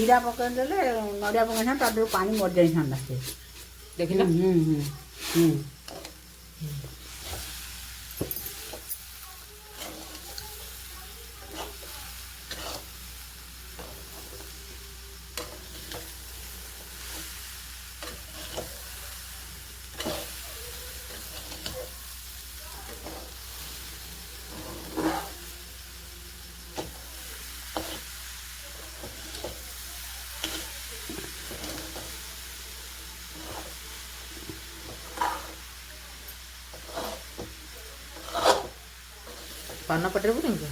जीरा पकड़ देले नड़िया पकड़ ता देहु पानी मर जाई ठंडा से देखिला पाना पटेर बोलेंगे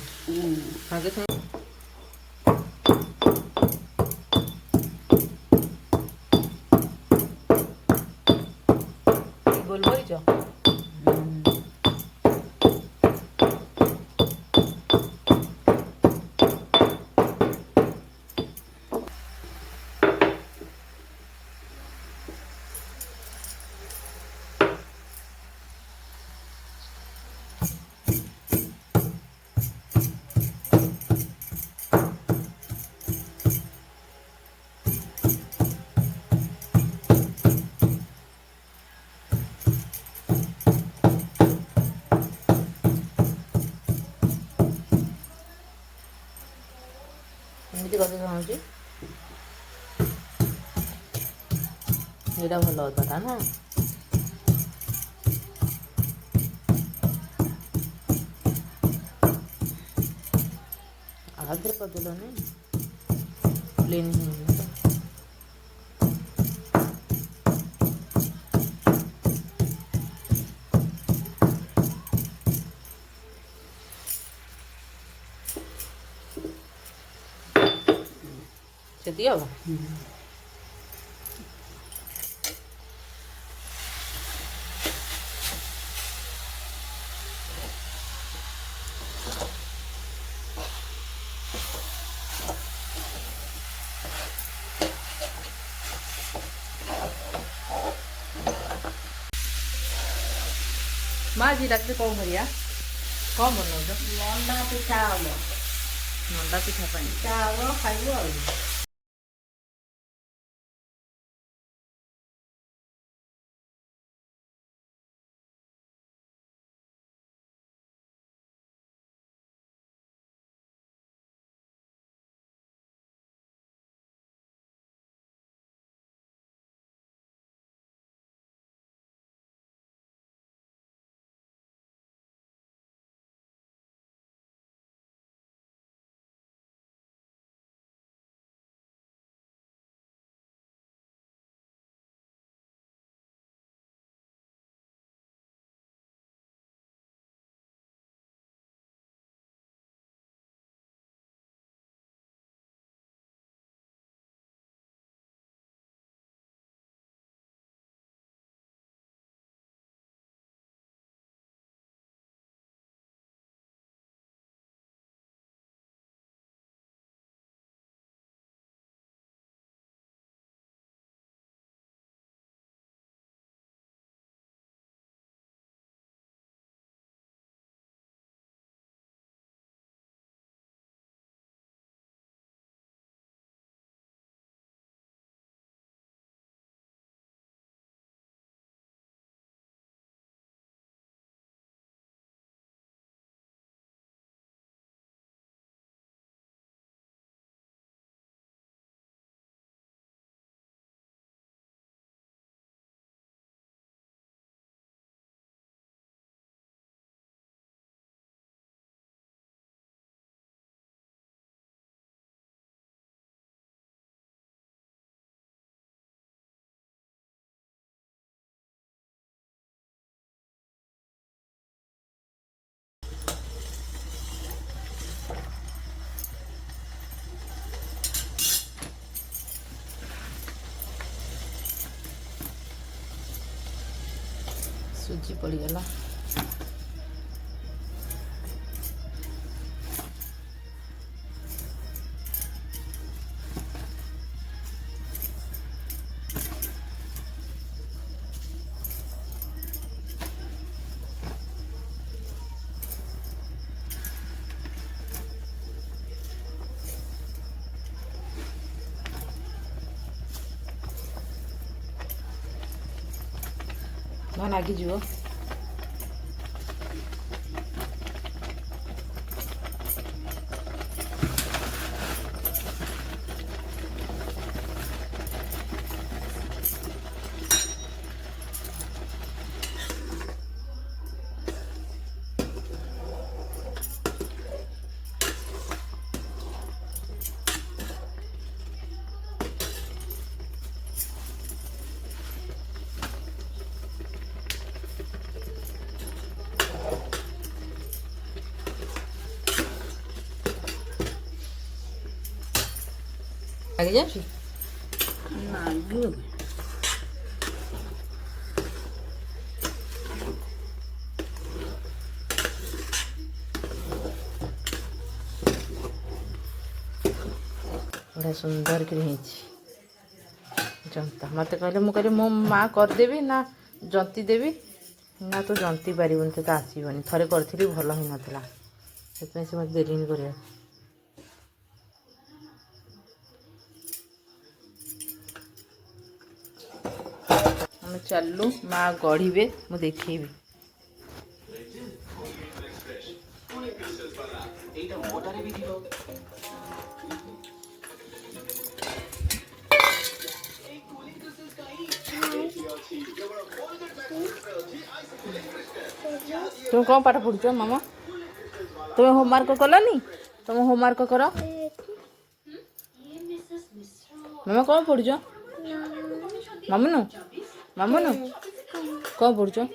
आगे से गोल बोल ଏମିତି କଥା ଶୁଣୁଛି ଏଇଟା ଭଲ କଥା ନା ଆଉଥରେ କରିଦେଲନି ପ୍ଲେନ୍ ହେଇନି ତ ସେତିକି ହବ ମା ଆଜି ରାତିରେ କ'ଣ କରିବା କ'ଣ ବନାଉଛ ମଣ୍ଡା ପିଠା ହବ ମଣ୍ଡା ପିଠା ପାଇଁ ପିଠା ହବ ଖାଇବୁ ଆଉ ସୁଜି ପଡ଼ିଗଲା न लागिଯିବ। लग जाए नागियो बड़ा सुंदर कि जंता मत कहले मु कहले मो माँ करदेवी ना जंती देवी ना तो जंती पारिबन तो आसबनी थरे करी भल ही नाला से मत देरी कर चलू माँ गढ़े मु देखेबी तुम कौन पाठ पढ़ुच मामा तुम्हें होमवर्क कलनी तुम होमवर्क कर मामा कौन पढ़ुच मामुनु मामुनु कौन पढ़ुच 1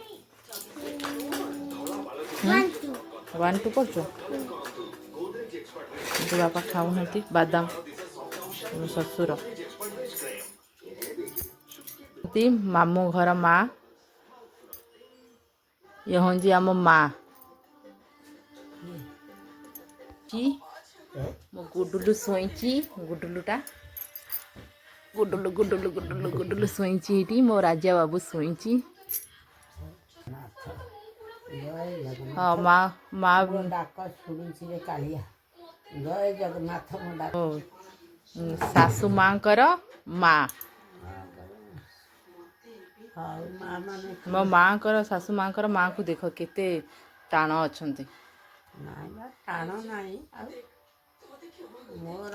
2 पढ़ुच बापा खाऊ बादाम शशुर मामू घर माँ ये हूँ जी आम माँ मो गुडुलु शोची गुडुलुटा गुडुलु गुडुलु गुडुलु गुडुलु शोची ये मो राजा बाबू शोची हाँ माँ माँ डाक शुणी कालिया जय जगन्नाथ सासू माँ कर माँ मो माँ कर सासू माँ कर माँ को देख केते टाण अच्छा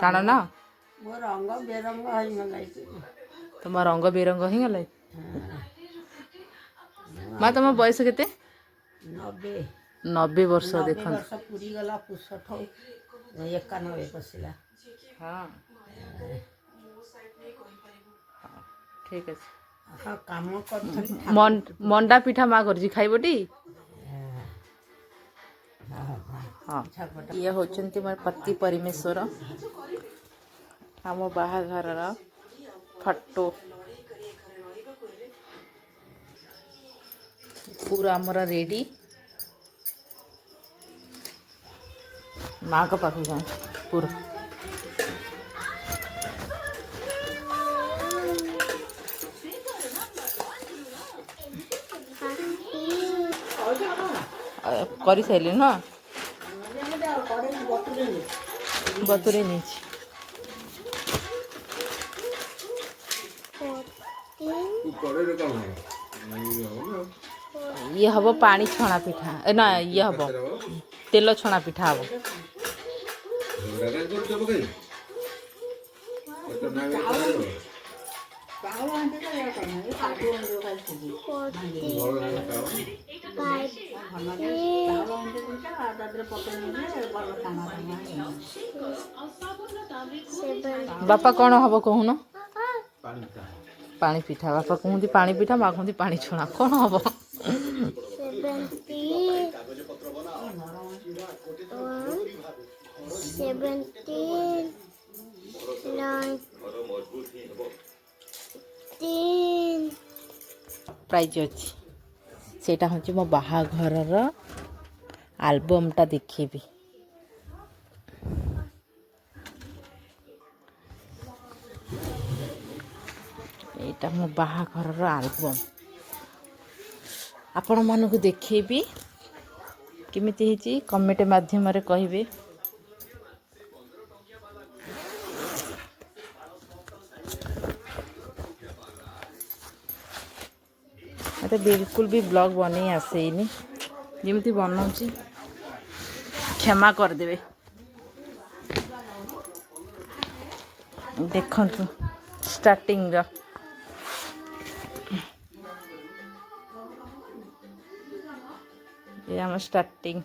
टाण ना मो रंग बेरंग तुम रंग बेरंग ही गला माँ तुम बयस केते 90 वर्ष देख पूरी गला पुष 91 पशिला हाँ ठीक है हाँ काम कर मंडा पिठा माँ कर खाइबटी हाँ ये होचंती मोर पति परमेश्वर आम बाहाघर फटो पूरा आमर रेडी माँ को पाख जाए पूरा कर सारे ना बतुरे नहीं ये हम पानी छणा पिठा ना ये हम तेल छणा पिठा हम बापा कौन हम कहून पानी पिठा बापा कहते पानी पिठा माँ कहते पानी छणा कौन हम 17 प्राइज अच्छी सेटा हूँ मो बाहाघर आल्बमटा देखेबी यहाँ मो बाहाघर आल्बम आपण मानक देखेबी केमिति हेची कमेंट माध्यम रे कहिबे। मत बिल्कुल भी ब्लॉग बन आसेनी जमी बनाऊँगी क्षमा करदे देखु स्टार्टिंग ये आम स्टार्टिंग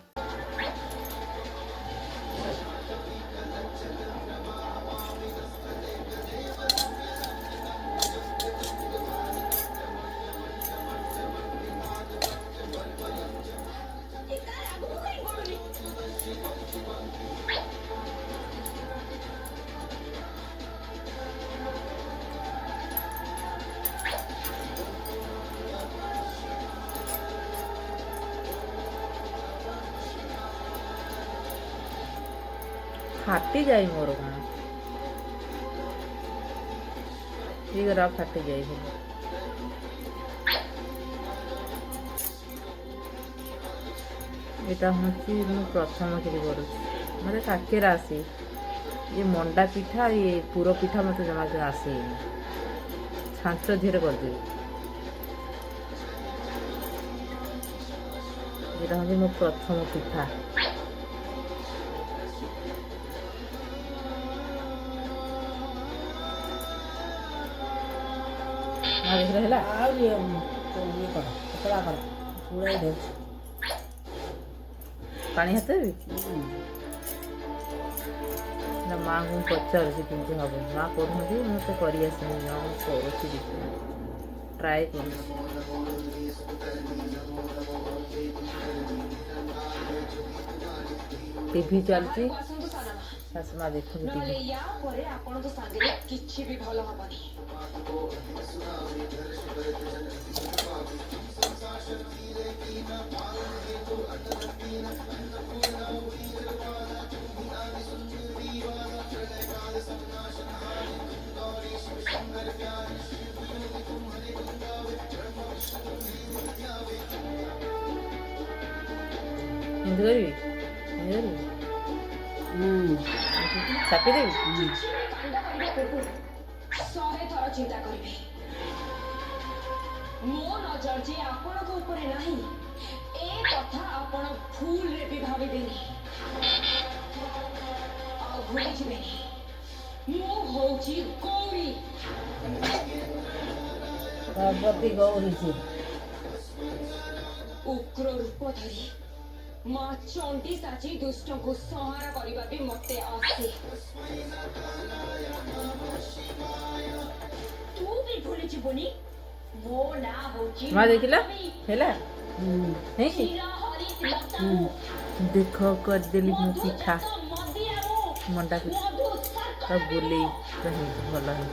फाटी जाए मोर कौन शीघ्र फाटी जाए यहाँ हूँ मु प्रथम कि करूँ मत काकेरा आसे ये मंडा पिठा ये पुर पिठा मत जमा आसे छांच धीरे करदेवी यहाँ हूँ मो प्रथम पिठा पानी हाथ भी माँ को पचार कमी हम माँ कहते मत कर ट्राए कर टीवी चलती शाशुमा देखो छापी देवी शहे थर चिंता करी मो नजर जे आपण को ऊपर नहीं ए कथा आपण भूल रे भी भाबी देनी आ भूली जिबेनी मो होची गौरी भगवती गौरी जी उग्र रूप धरी माँ चंडी साची दुष्ट को संहार करबा भी मते आसे तू भी भूली जिबोनी मो ना होची माँ देखिला हेला नहीं देख कर देली मो पिठा मंडा पिठा बोले भल है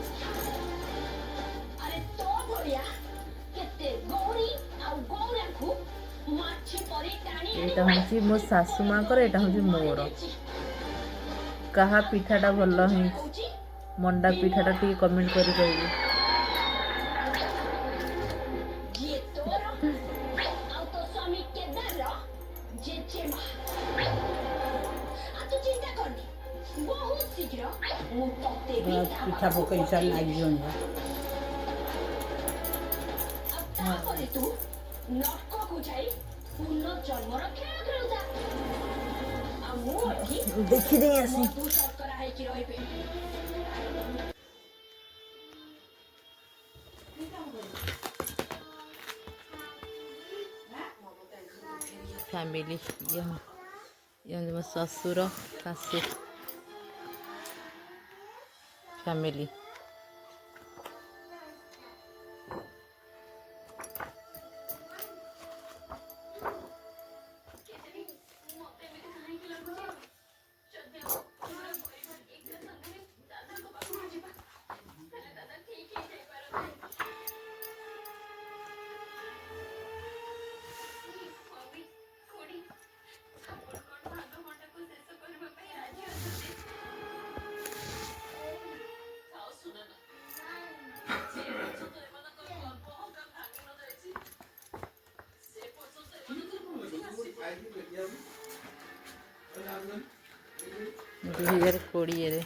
यहाँ हूँ मो सासू माँ यहाँ हूँ मोर कहा पिठाटा भल है मंडा पिठाटा टी कमेंट करी कहिए पिठा पकई सार लगी देखी नहीं आसी फैमिली ये मो ससुर सासू फैमिली दुई 2020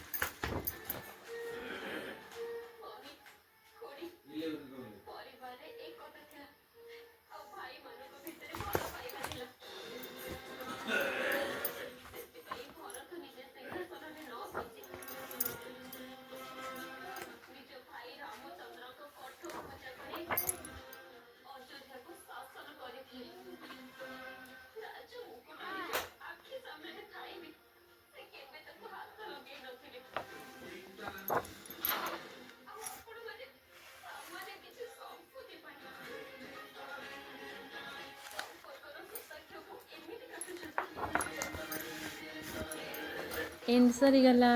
एंड सरीगला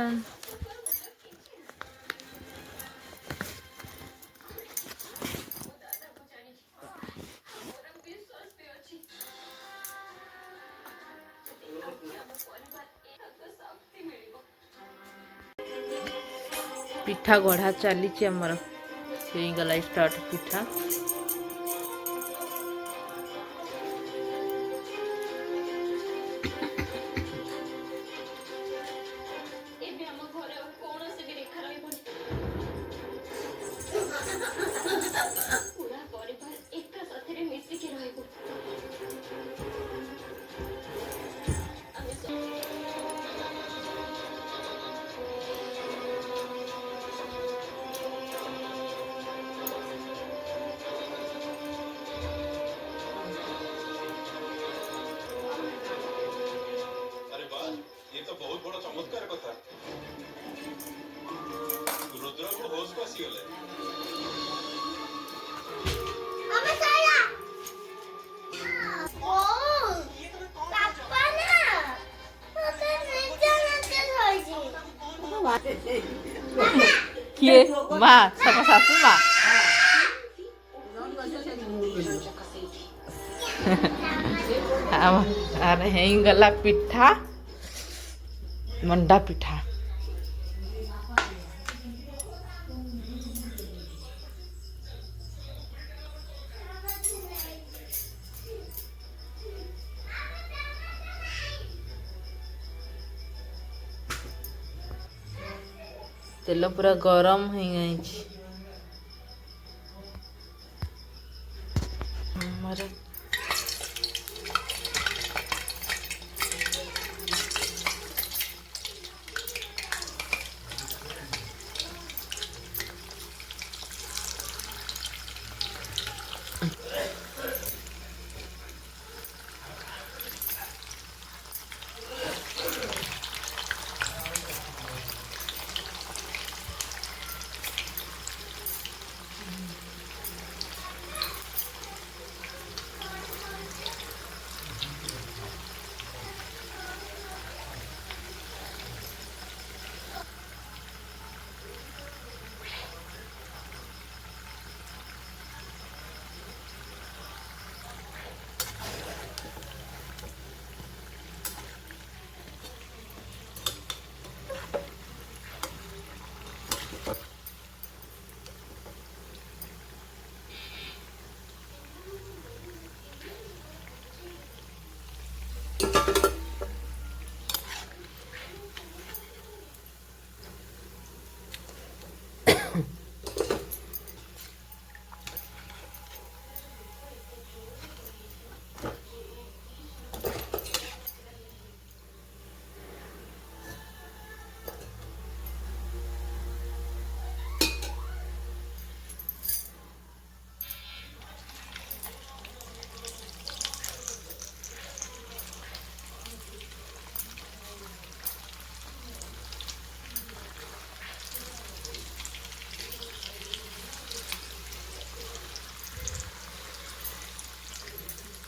पिठा गढ़ा चली आमर गला स्टार्ट पिठा बहुत बड़ा चमत्कार कथा रुद्र को होश को आसी गले अबे साला ओ पापा ना तो नीचे नीचे होई किए माँ sama सासू माँ अरे गला पिठा मंडा पिठा तेल पूरा गरम हो गई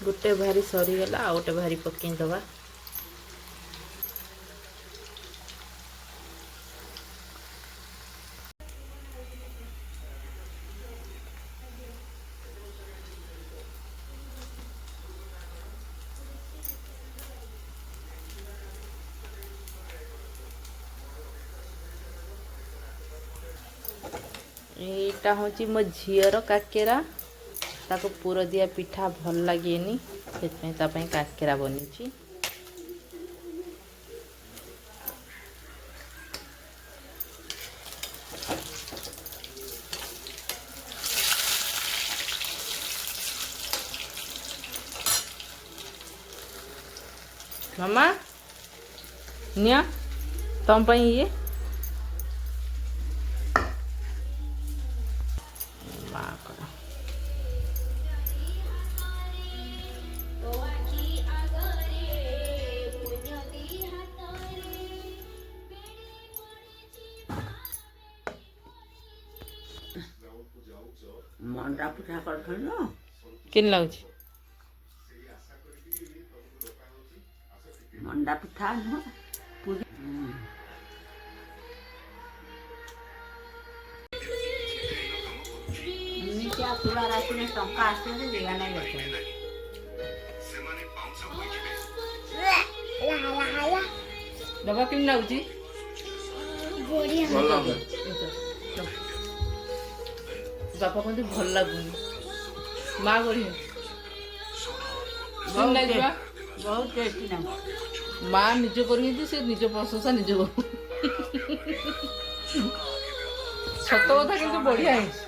गोटे भारी सरीगला आ गोटे भारी पकईदबा यहाँ हूँ मो झीर काकेरा ताको पूर दिया पिठा भल लगे से काकेरा बनी मामा निया तुम ये मंडा पिठा कर किन लगुच मंडा पिठा पूरी ସେ ତୁଳାର ଆସିଲେ ଟଙ୍କା ଆସିଲେ ଯିବା ନାହିଁ ଦେଖେ ବାବା କେମିତି ଲାଗୁଛି? ବଢିଆ ବାପା କହନ୍ତି ଭଲ ଲାଗୁନି, ମା ବଢିଆ ଯିବା। ବହୁତ ଟେଷ୍ଟି ନା ମା ନିଜ କରିନ୍ତି, ସେ ନିଜ ପ୍ରଶଂସା ନିଜ କରୁ। ସତ କଥା କିନ୍ତୁ ବଢିଆ ହେଇଛି,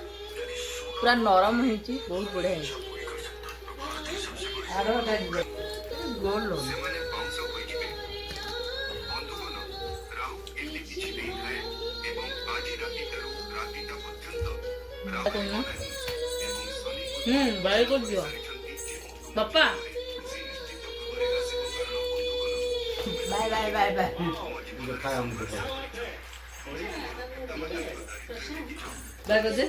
ପୁରା ନରମ ହେଇଛି, ବହୁତ ବଢିଆ ହେଇଛି। ଆରଟା ଯିବ ଗୋଲ ବାଇ କରିଦିଅ ବାପା। Bye bye bye bye bye କରିଦେ।